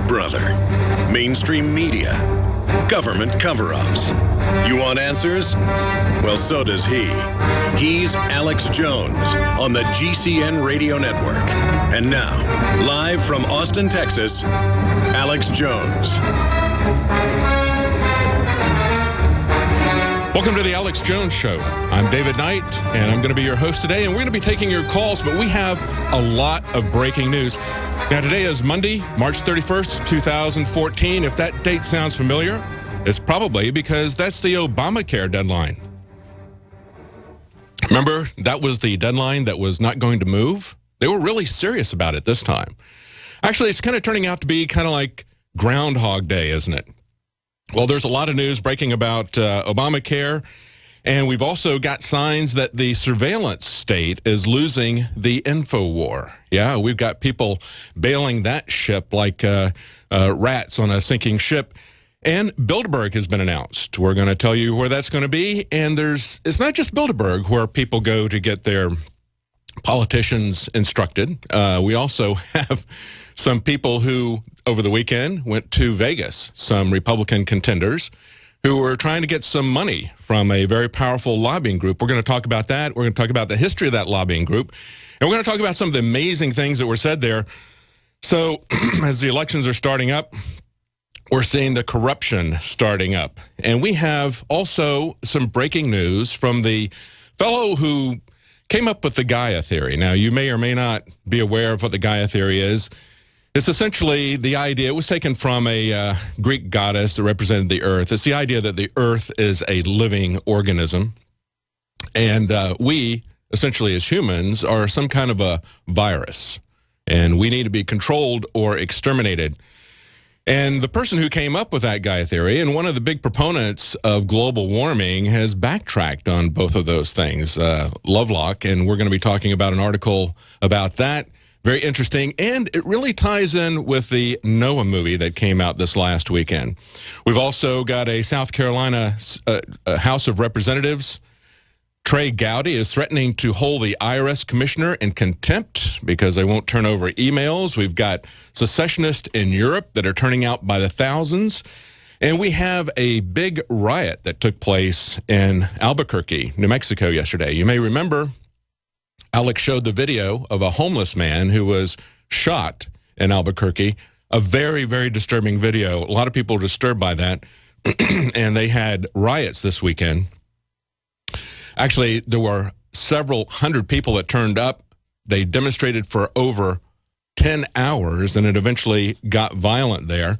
Brother. Mainstream media. Government cover-ups. You want answers? Well, so does he. He's Alex Jones on the GCN Radio Network. And now, live from Austin, Texas, Alex Jones. Welcome to the Alex Jones Show. I'm David Knight, and I'm going to be your host today, and we're going to be taking your calls, but we have a lot of breaking news. Now, today is Monday, March 31st, 2014. If that date sounds familiar, it's probably because that's the Obamacare deadline. Remember, that was the deadline that was not going to move? They were really serious about it this time. Actually, it's kind of turning out to be kind of like Groundhog Day, isn't it? Well, there's a lot of news breaking about Obamacare, and we've also got signs that the surveillance state is losing the info war. Yeah, we've got people bailing that ship like rats on a sinking ship. And Bilderberg has been announced. We're going to tell you where that's going to be. And it's not just Bilderberg where people go to get their politicians instructed. We also have some people who, over the weekend, went to Vegas, some Republican contenders who were trying to get some money from a very powerful lobbying group. We're going to talk about that. We're going to talk about the history of that lobbying group. And we're going to talk about some of the amazing things that were said there. So as the elections are starting up, we're seeing the corruption starting up. And we have also some breaking news from the fellow who came up with the Gaia theory. Now, you may or may not be aware of what the Gaia theory is. It's essentially the idea, it was taken from a Greek goddess that represented the earth. It's the idea that the earth is a living organism. And we, essentially as humans, are some kind of a virus. And we need to be controlled or exterminated. And the person who came up with that Gaia theory, and one of the big proponents of global warming, has backtracked on both of those things, Lovelock, and we're going to be talking about an article about that. Very interesting, and it really ties in with the Noah movie that came out this last weekend. We've also got a South Carolina House of Representatives. Trey Gowdy is threatening to hold the IRS commissioner in contempt because they won't turn over emails. We've got secessionists in Europe that are turning out by the thousands. And we have a big riot that took place in Albuquerque, New Mexico yesterday. You may remember Alex showed the video of a homeless man who was shot in Albuquerque. A very, very disturbing video. A lot of people were disturbed by that. And they had riots this weekend. Actually, there were several hundred people that turned up. They demonstrated for over 10 hours, and it eventually got violent there.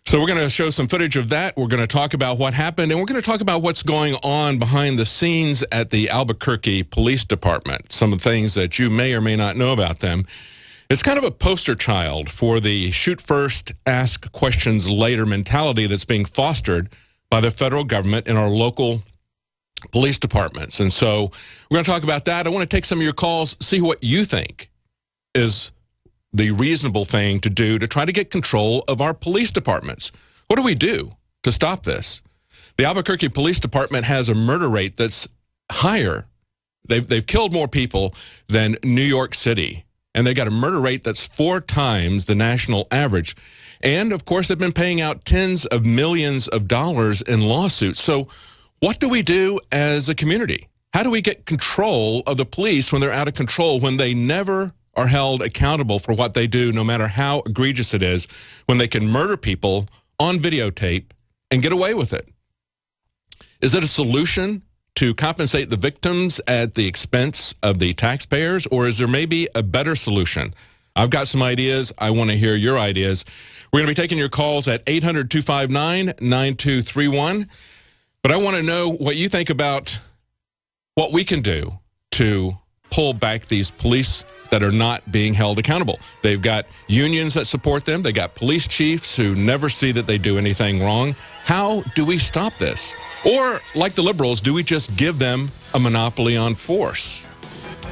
So we're going to show some footage of that. We're going to talk about what happened, and we're going to talk about what's going on behind the scenes at the Albuquerque Police Department, some of the things that you may or may not know about them. It's kind of a poster child for the shoot first, ask questions later mentality that's being fostered by the federal government in our local police departments. And so we're going to talk about that. I want to take some of your calls, see what you think is the reasonable thing to do to try to get control of our police departments. What do we do to stop this? The Albuquerque Police Department has a murder rate that's higher. They've killed more people than New York City, and they got a murder rate that's 4 times the national average. And, of course, they've been paying out tens of millions of dollars in lawsuits. So what do we do as a community? How do we get control of the police when they're out of control, when they never are held accountable for what they do, no matter how egregious it is, when they can murder people on videotape and get away with it? Is it a solution to compensate the victims at the expense of the taxpayers, or is there maybe a better solution? I've got some ideas. I want to hear your ideas. We're going to be taking your calls at 800-259-9231. But I want to know what you think about what we can do to pull back these police that are not being held accountable. They've got unions that support them. They got police chiefs who never see that they do anything wrong. How do we stop this? Or, like the liberals, do we just give them a monopoly on force?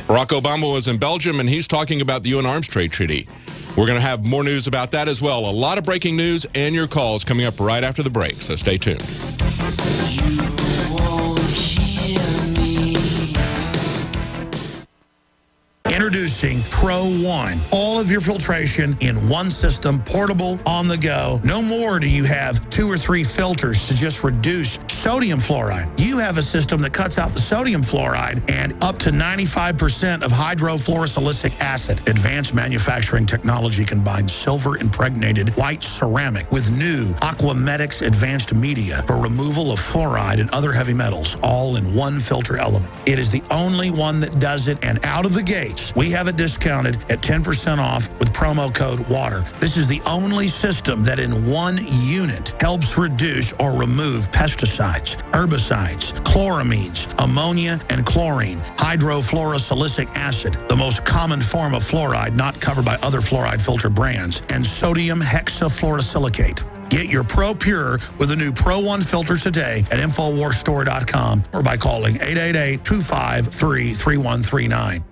Barack Obama was in Belgium, and he's talking about the UN Arms Trade Treaty. We're going to have more news about that as well. A lot of breaking news and your calls coming up right after the break, so stay tuned. Introducing Pro One. All of your filtration in one system, portable, on the go. No more do you have 2 or 3 filters to just reduce sodium fluoride. You have a system that cuts out the sodium fluoride and up to 95% of hydrofluorosilicic acid. Advanced manufacturing technology combines silver-impregnated white ceramic with new Aquamedics advanced media for removal of fluoride and other heavy metals, all in one filter element. It is the only one that does it, and out of the gates, we have it discounted at 10% off with promo code WATER. This is the only system that in one unit helps reduce or remove pesticides, herbicides, chloramines, ammonia, and chlorine, hydrofluorosilicic acid, the most common form of fluoride not covered by other fluoride filter brands, and sodium hexafluorosilicate. Get your Pro Pure with the new Pro One filters today at InfoWarsStore.com or by calling 888-253-3139.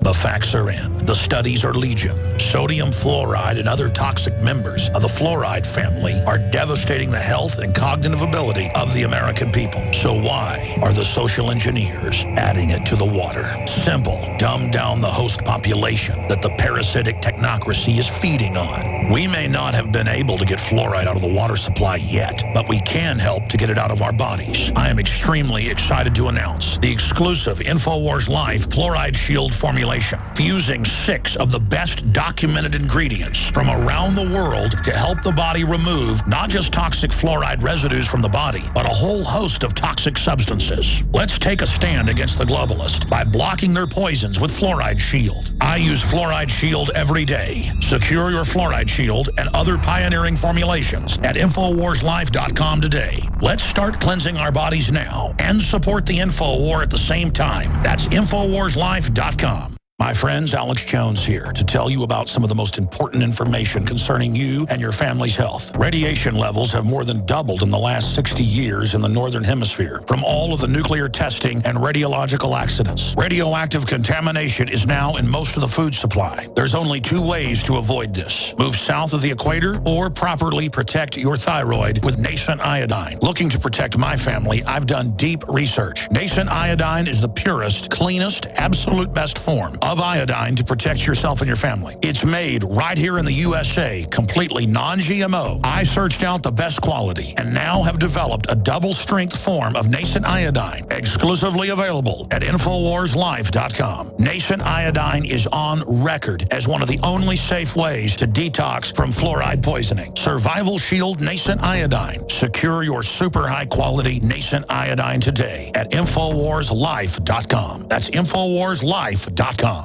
The facts are in. The studies are legion. Sodium fluoride and other toxic members of the fluoride family are devastating the health and cognitive ability of the American people. So why are the social engineers adding it to the water? Simple. Dumb down the host population that the parasitic technocracy is feeding on. We may not have been able to get fluoride out of the water supply yet, but we can help to get it out of our bodies. I am extremely excited to announce the exclusive InfoWars Life Fluoride Shield formulation, fusing 6 of the best documented ingredients from around the world to help the body remove not just toxic fluoride residues from the body, but a whole host of toxic substances. Let's take a stand against the globalists by blocking their poisons with Fluoride Shield. I use Fluoride Shield every day. Secure your Fluoride Shield and other pioneering formulations at InfoWarsLife.com today. Let's start cleansing our bodies now and support the InfoWar at the same time. That's InfoWarsLife.com. My friends, Alex Jones here to tell you about some of the most important information concerning you and your family's health. Radiation levels have more than doubled in the last 60 years in the Northern Hemisphere from all of the nuclear testing and radiological accidents. Radioactive contamination is now in most of the food supply. There's only 2 ways to avoid this. Move south of the equator or properly protect your thyroid with Nascent Iodine. Looking to protect my family, I've done deep research. Nascent Iodine is the purest, cleanest, absolute best form of iodine to protect yourself and your family. It's made right here in the USA, completely non-GMO. I searched out the best quality and now have developed a double-strength form of Nascent Iodine, exclusively available at InfoWarsLife.com. Nascent Iodine is on record as one of the only safe ways to detox from fluoride poisoning. Survival Shield Nascent Iodine. Secure your super high-quality Nascent Iodine today at InfoWarsLife.com. That's InfoWarsLife.com.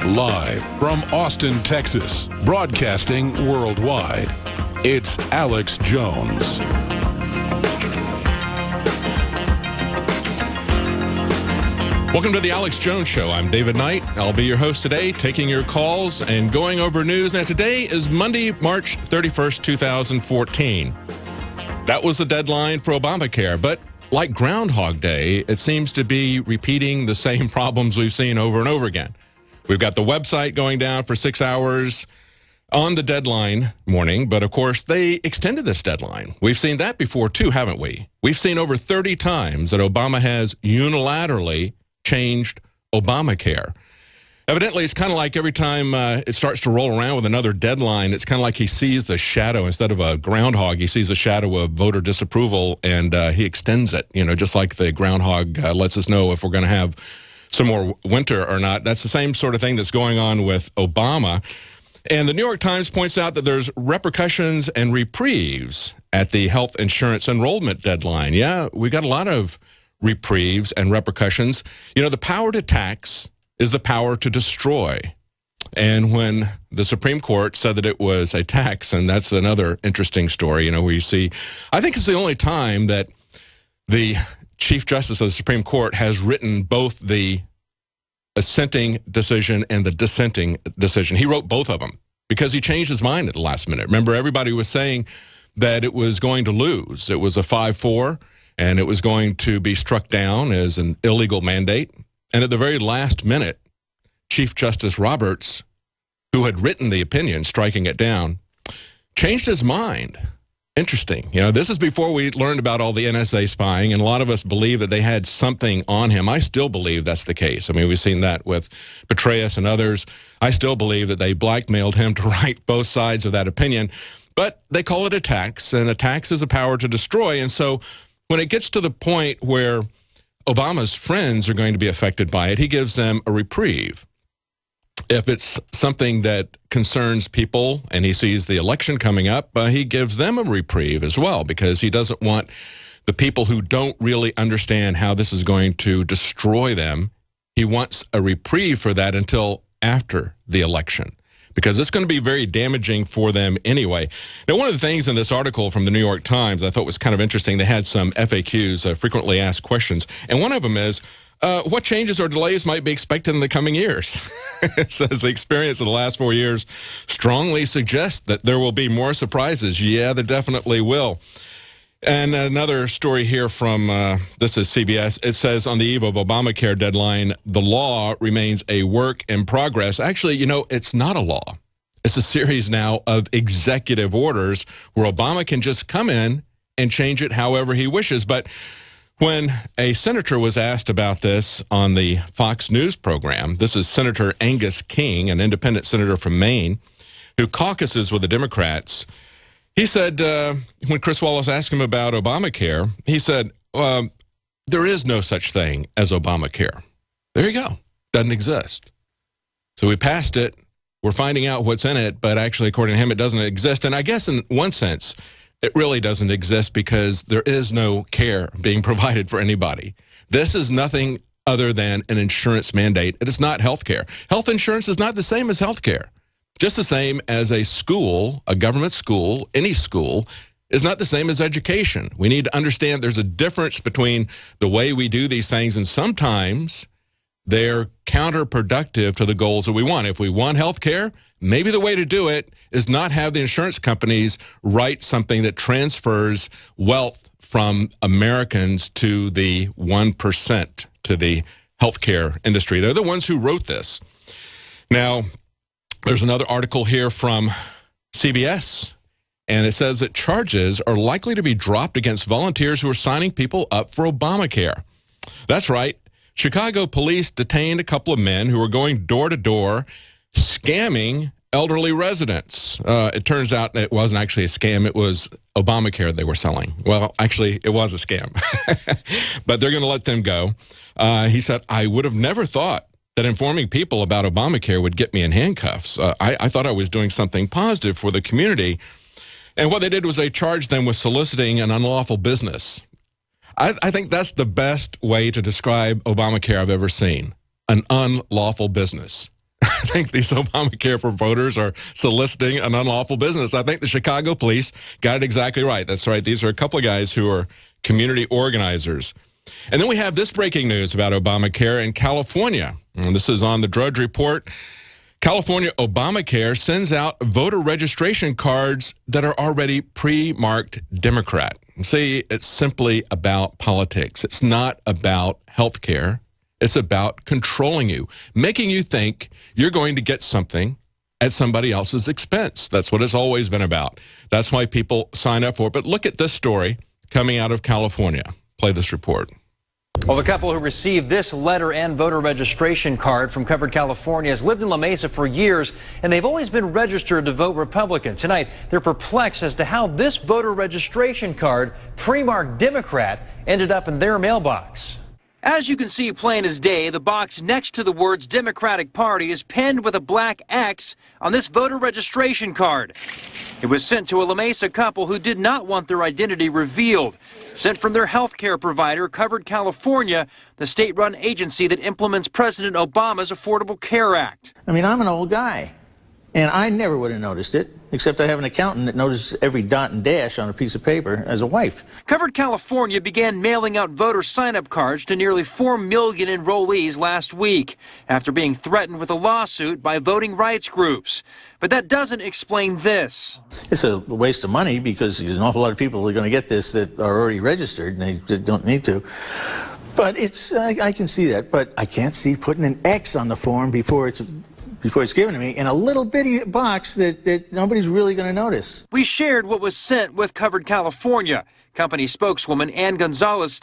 Live from Austin, Texas, broadcasting worldwide, it's Alex Jones. Welcome to the Alex Jones Show. I'm David Knight. I'll be your host today, taking your calls and going over news. Now, today is Monday, March 31st, 2014. That was the deadline for Obamacare, but like Groundhog Day, it seems to be repeating the same problems we've seen over and over again. We've got the website going down for 6 hours on the deadline morning, but of course they extended this deadline. We've seen that before too, haven't we? We've seen over 30 times that Obama has unilaterally changed Obamacare. Evidently, it's kind of like every time it starts to roll around with another deadline, it's kind of like he sees the shadow. Instead of a groundhog, he sees a shadow of voter disapproval, and he extends it, just like the groundhog lets us know if we're going to have some more winter or not. That's the same sort of thing that's going on with Obama. And the New York Times points out that there's repercussions and reprieves at the health insurance enrollment deadline. Yeah, we got a lot of reprieves and repercussions. The power to tax is the power to destroy. And when the Supreme Court said that it was a tax, and that's another interesting story, where you see, I think it's the only time that the Chief Justice of the Supreme Court has written both the assenting decision and the dissenting decision. He wrote both of them because he changed his mind at the last minute. Remember, everybody was saying that it was going to lose. It was a 5-4, and it was going to be struck down as an illegal mandate. And at the very last minute, Chief Justice Roberts, who had written the opinion striking it down, changed his mind. Interesting. You know, this is before we learned about all the NSA spying, and a lot of us believe that they had something on him. I still believe that's the case. I mean, we've seen that with Petraeus and others. I still believe that they blackmailed him to write both sides of that opinion. But they call it a tax, and a tax is a power to destroy. And so when it gets to the point where Obama's friends are going to be affected by it, he gives them a reprieve. If it's something that concerns people and he sees the election coming up, he gives them a reprieve as well, because he doesn't want the people who don't really understand how this is going to destroy them. He wants a reprieve for that until after the election, because it's going to be very damaging for them anyway. Now, one of the things in this article from the New York Times I thought was kind of interesting, they had some FAQs, frequently asked questions, and one of them is, what changes or delays might be expected in the coming years? It says the experience of the last 4 years strongly suggests that there will be more surprises. Yeah, there definitely will. And another story here from, this is CBS. It says, on the eve of Obamacare deadline, the law remains a work in progress. Actually, you know, it's not a law. It's a series now of executive orders where Obama can just come in and change it however he wishes. But when a senator was asked about this on the Fox News program, this is Senator Angus King, an independent senator from Maine, who caucuses with the Democrats. He said, when Chris Wallace asked him about Obamacare, he said, there is no such thing as Obamacare. There you go. Doesn't exist. So we passed it. We're finding out what's in it, but actually, according to him, it doesn't exist. And I guess in one sense, it really doesn't exist because there is no care being provided for anybody. This is nothing other than an insurance mandate. It is not health care. Health insurance is not the same as health care. Just the same as a school, a government school, any school, is not the same as education. We need to understand there's a difference between the way we do these things, and sometimes they're counterproductive to the goals that we want. If we want health care, maybe the way to do it is not have the insurance companies write something that transfers wealth from Americans to the 1%, to the healthcare industry. They're the ones who wrote this. Now, there's another article here from CBS, and it says that charges are likely to be dropped against volunteers who are signing people up for Obamacare. That's right. Chicago police detained a couple of men who were going door to door scamming elderly residents. It turns out it wasn't actually a scam. It was Obamacare they were selling. Well, actually, it was a scam. But they're going to let them go. He said, I would have never thought that informing people about Obamacare would get me in handcuffs. I thought I was doing something positive for the community. And what they did was they charged them with soliciting an unlawful business. I think that's the best way to describe Obamacare I've ever seen, an unlawful business. I think these Obamacare promoters are soliciting an unlawful business. I think the Chicago police got it exactly right. That's right. These are a couple of guys who are community organizers. And then we have this breaking news about Obamacare in California. And this is on the Drudge Report. California Obamacare sends out voter registration cards that are already pre-marked Democrat. See, it's simply about politics. It's not about health care. It's about controlling you, making you think you're going to get something at somebody else's expense. That's what it's always been about. That's why people sign up for it. But look at this story coming out of California. Play this report. Well, the couple who received this letter and voter registration card from Covered California has lived in La Mesa for years, and they've always been registered to vote Republican. Tonight, they're perplexed as to how this voter registration card, pre-marked Democrat, ended up in their mailbox. As you can see plain as day, the box next to the words Democratic Party is penned with a black X on this voter registration card. It was sent to a La Mesa couple who did not want their identity revealed. Sent from their health care provider, Covered California, the state-run agency that implements President Obama's Affordable Care Act. I mean, I'm an old guy, and I never would have noticed it, except I have an accountant that notices every dot and dash on a piece of paper as a wife. Covered California began mailing out voter sign-up cards to nearly 4 million enrollees last week after being threatened with a lawsuit by voting rights groups. But that doesn't explain this. It's a waste of money because there's an awful lot of people who are going to get this that are already registered and they don't need to. But it's, I can see that, but I can't see putting an X on the form before it's before it's given to me in a little bitty box that nobody's really going to notice. We shared what was sent with Covered California. Company spokeswoman Ann Gonzalez stated